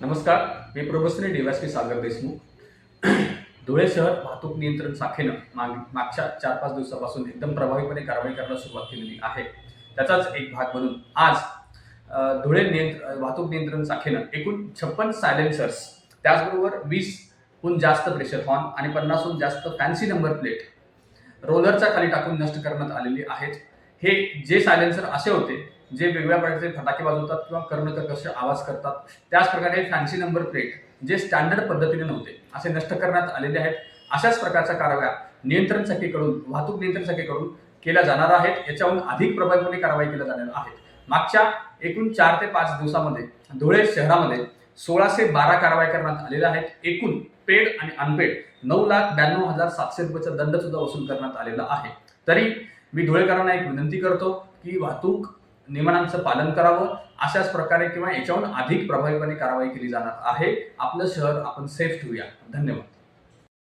नमस्कार, मी probationary DySP सागर देशमुख. धुळे शहर वाहतूक नियंत्रण शाखेनं मागच्या 4-5 दिवसापासून एकदम प्रभावीपणे कारवाई करायला सुरुवात केलेली आहे. त्याचाच एक भाग म्हणून आज धुळे वाहतूक नियंत्रण शाखेनं एकूण 56 सायलेन्सर्स, त्याचबरोबर 20हून जास्त प्रेशर हॉर्न आणि 50हून जास्त फॅन्सी नंबर प्लेट रोलरच्या खाली टाकून नष्ट करण्यात आलेली आहेत. हे जे सायलेन्सर असे होते जे वेगवेगळ्या प्रकारचे फटाके वाजवतात किंवा कर्णकर्कश आवाज करतात, त्याच प्रकारे फॅन्सी नंबर प्लेट जे स्टँडर्ड पद्धतीने नव्हते असे नष्ट करण्यात आलेले आहेत. अशाच प्रकारच्या कारवाया नियंत्रण शाखेकडून, वाहतूक नियंत्रण शाखेकडून केल्या जाणार आहेत. याच्याहून अधिक प्रभावीपणे कारवाई केल्या जाणार आहेत. मागच्या एकूण 4 ते 5 दिवसामध्ये धुळे शहरामध्ये 1612 कारवाई करण्यात आलेल्या आहेत. एकूण पेड आणि अनपेड 9,92,700 रुपयाचा दंड सुद्धा वसूल करण्यात आलेला आहे. तरी मी धुळेकरांना एक विनंती करतो की वाहतूक नियमांचं पालन करावं. अशाच प्रकारे किंवा याच्याहून अधिक प्रभावीपणे कारवाई केली जाणार आहे. आपलं शहर आपण सेफ ठेवूया. धन्यवाद.